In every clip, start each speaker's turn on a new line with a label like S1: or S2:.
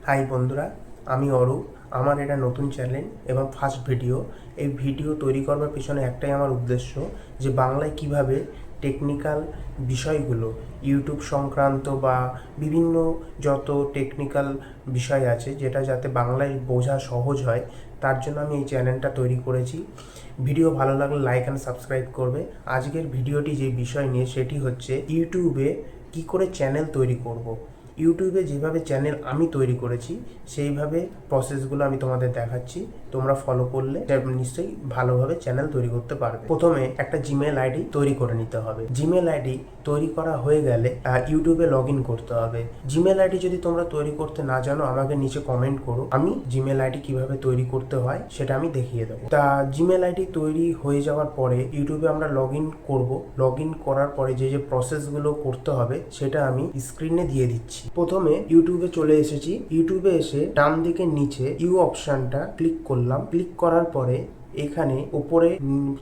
S1: High বন্ধুরা, আমি অরূপ। আমার এটা নতুন চ্যানেল এবং ফার্স্ট ভিডিও। এই ভিডিও তৈরি করবার পিছনে একটাই আমার উদ্দেশ্য, যে বাংলায় কিভাবে টেকনিক্যাল বিষয়গুলো, ইউটিউব সংক্রান্ত বা বিভিন্ন যত টেকনিক্যাল বিষয় আছে, যেটা যাতে বাংলায় বোঝা সহজ হয়, তার জন্য আমি এই চ্যানেলটা তৈরি করেছি। ভিডিও ভালো লাগলে লাইক অ্যান্ড সাবস্ক্রাইব করবে। আজকের ভিডিওটি যে বিষয় নিয়ে, সেটি হচ্ছে ইউটিউবে কি করে চ্যানেল তৈরি করব। ইউটিউবে যেভাবে চ্যানেল আমি তৈরি করেছি সেইভাবে প্রসেসগুলো আমি তোমাদের দেখাচ্ছি। তোমরা ফলো করলে নিশ্চয়ই ভালোভাবে চ্যানেল তৈরি করতে পারবে। প্রথমে একটা জিমেল আইডি তৈরি করে নিতে হবে। জিমেল আইডি তৈরি করা হয়ে গেলে ইউটিউবে লগ ইন করতে হবে। জিমেল আইডি যদি তোমরা তৈরি করতে না জানো, আমাকে নিচে কমেন্ট করো, আমি জিমেল আইডি কিভাবে তৈরি করতে হয় সেটা আমি দেখিয়ে দেবো। তা জিমেল আইডি তৈরি হয়ে যাওয়ার পরে ইউটিউবে আমরা লগ ইন করবো। লগ ইন করার পরে যে যে প্রসেসগুলো করতে হবে সেটা আমি স্ক্রিনে দিয়ে দিচ্ছি। প্রথমে ইউটিউবে চলে এসেছি। ইউটিউবে এসে ডান দিকে নিচে ইউ অপশনটা ক্লিক করলাম। ক্লিক করার পরে এখানে উপরে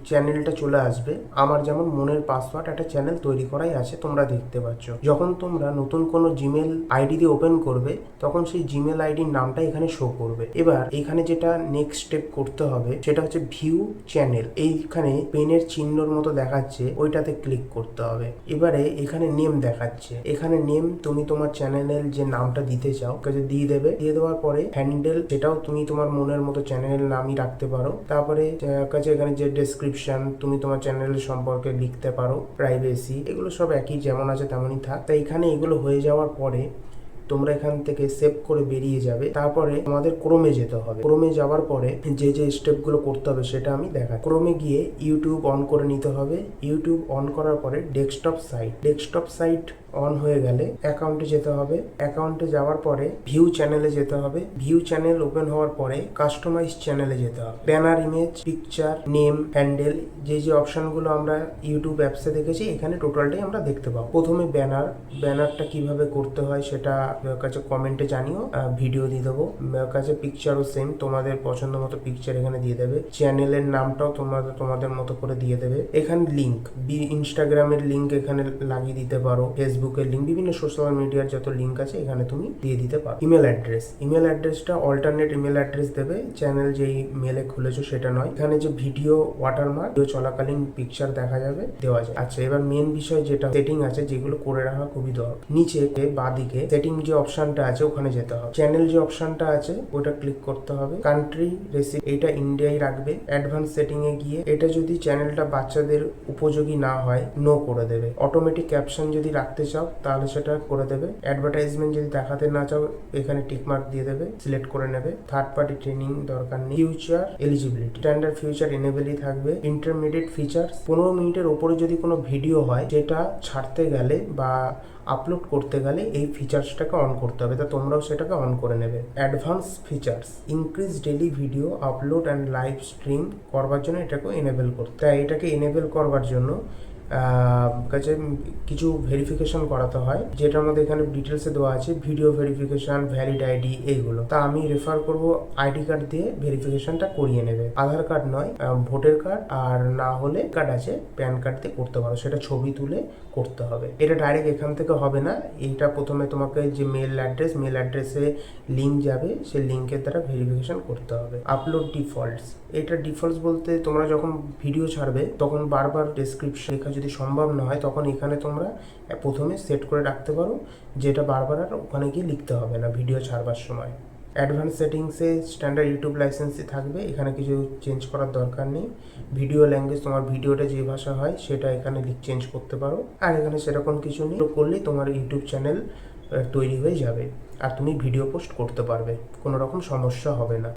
S1: চ্যানেলটা চলে আসবে। আমার যেমন মনের পাসওয়ার্ড একটা চ্যানেল তৈরি করাই আছে, তোমরা দেখতে পাচ্ছ। যখন তোমরা নতুন কোনো জিমেল আইডি দিয়ে ওপেন করবে, তখন সেই জিমেল আইডির নামটা এখানে শো করবে। এবার এখানে যেটা নেক্সট স্টেপ করতে হবে সেটা হচ্ছে ভিউ চ্যানেল। এইখানে পেনের চিহ্নর মতো দেখাচ্ছে, ওইটাতে ক্লিক করতে হবে। এবারে এখানে নেম দেখাচ্ছে, এখানে নেম তুমি তোমার চ্যানেলের যে নামটা দিতে চাও কাছে দিয়ে দেবে। দিয়ে দেওয়ার পরে হ্যান্ডেল, সেটাও তুমি তোমার মনের মতো চ্যানেলের নামই রাখতে পারো। তারপরে কাছে এখানে যে ডেসক্রিপশন, তুমি তোমার চ্যানেলের সম্পর্কে লিখতে পারো। প্রাইভেসি, এগুলো সব একই, যেমন আছে তেমনই থাক। তাই এখানে এগুলো হয়ে যাওয়ার পরে তোমরা এখান থেকে সেভ করে বেরিয়ে যাবে। তারপরে তোমাদের ক্রোমে যেতে হবে। ক্রোমে যাওয়ার পরে যে যে স্টেপগুলো করতে হবে সেটা আমি দেখাই। ক্রোমে গিয়ে ইউটিউব অন করে নিতে হবে। ইউটিউব অন করার পরে ডেস্কটপ সাইট অন হয়ে গেলে অ্যাকাউন্টে যেতে হবে। অ্যাকাউন্টে যাওয়ার পরে ভিউ চ্যানেলে যেতে হবে। ভিউ চ্যানেল ওপেন হওয়ার পরে কাস্টমাইজ চ্যানেলে যেতে হবে। Banner, image, picture, name, handle, যে যে অপশনগুলো আমরা ইউটিউব অ্যাপসে দেখেছি, এখানে টোটালটাই আমরা দেখতে পাবো। প্রথমে ব্যানারটা কিভাবে করতে হয় সেটা কাছে কমেন্টে জানিও, ভিডিও দিয়ে দেবো। কাছে পিকচারও সেম, তোমাদের পছন্দ মতো পিকচার এখানে দিয়ে দেবে। চ্যানেলের নামটাও তোমাদের মতো করে দিয়ে দেবে। এখানে লিঙ্ক, ইনস্টাগ্রামের লিঙ্ক এখানে লাগিয়ে দিতে পারো, ফেসবুকের লিঙ্ক, বিভিন্ন সোশ্যাল মিডিয়ার যত লিঙ্ক আছে এখানে তুমি দিয়ে দিতে পারো। ইমেল অ্যাড্রেসটা অল্টারনেট ইমেল অ্যাড্রেস দেবে, চ্যানেল যেই মেলে খুলেছো সেটা নয়। এখানে যে ভিডিও ওয়াটারমার্ক, ভিডিও চলাকালীন পিকচার দেখা যাবে, দেওয়া যায়। আচ্ছা, এবার মেন বিষয় যেটা সেটিং আছে, যেগুলো করে রাখা খুবই দরকার। নিচে বাঁদিকে সেটিং যে অপশনটা আছে ওখানে যেতে হবে। চ্যানেল যে অপশনটা আছে ওটা ক্লিক করতে হবে। কান্ট্রি রেসিপি, এটা ইন্ডিয়াই রাখবে। অ্যাডভান্স সেটিং এ গিয়ে এটা যদি চ্যানেলটা বাচ্চাদের উপযোগী না হয়, নো করে দেবে। অটোমেটিক ক্যাপশন যদি রাখতে চাও তাহলে সেটা করে দেবে। অ্যাডভার্টাইজমেন্ট যদি দেখাতে না চাও, এখানে টিকমার্ক দিয়ে দেবে, সিলেক্ট করে নেবে। থার্ড পার্টি ট্রেনিং দরকার নেই। ফিউচার এলিজিবিলিটি, স্ট্যান্ডার্ড ফিউচার এনেবেলই থাকবে। ইন্টারমিডিয়েট ফিচার, 15 মিনিটের ওপরে যদি কোনো ভিডিও হয়, যেটা ছাড়তে গেলে বা আপলোড করতে গেলে এই ফিচার্সটাকে অন করতে হবে, তা তোমরাও সেটাকে অন করে নেবে। Advance features, increase daily video upload and live stream করবার জন্য এটাকে এনেবেল করতে। তাই এটাকে এনেবেল করবার জন্য কাছে কিছু ভেরিফিকেশন করাতে হয়, যেটার মধ্যে এখানে ডিটেলসে দেওয়া আছে, ভিডিও ভেরিফিকেশন, ভ্যালিড আইডি, এইগুলো। তা আমি রেফার করব আইডি কার্ড দিয়ে ভেরিফিকেশনটা করিয়ে নেবে। আধার কার্ড নয়, ভোটার কার্ড, আর না হলে কার্ড আছে প্যান কার্ড দিয়ে করতে পারো, সেটা ছবি তুলে করতে হবে। এটা ডাইরেক্ট এখান থেকে হবে না, এইটা প্রথমে তোমাকে যে মেল অ্যাড্রেসে লিঙ্ক যাবে, সেই লিঙ্কের দ্বারা ভেরিফিকেশন করতে হবে। আপলোড ডিফল্টস, এটা ডিফল্টস বলতে তোমরা যখন ভিডিও ছাড়বে তখন বারবার ডেসক্রিপশন লেখা যদি সম্ভব না হয়, তখন এখানে তোমরা প্রথমে সেট করে রাখতে পারো, যেটা বারবার আর ওখানে গিয়ে লিখতে হবে না ভিডিও ছাড়বার সময়। অ্যাডভান্স সেটিংসে স্ট্যান্ডার্ড ইউটিউব লাইসেন্সই থাকবে, এখানে কিছু চেঞ্জ করার দরকার নেই। ভিডিও ল্যাঙ্গুয়েজ, তোমার ভিডিওটা যে ভাষা হয় সেটা এখানে চেঞ্জ করতে পারো। আর এখানে সেরকম কিছু নেই, করলেই তোমার ইউটিউব চ্যানেল তৈরি হয়ে যাবে আর তুমি ভিডিও পোস্ট করতে পারবে, কোনো রকম সমস্যা হবে না।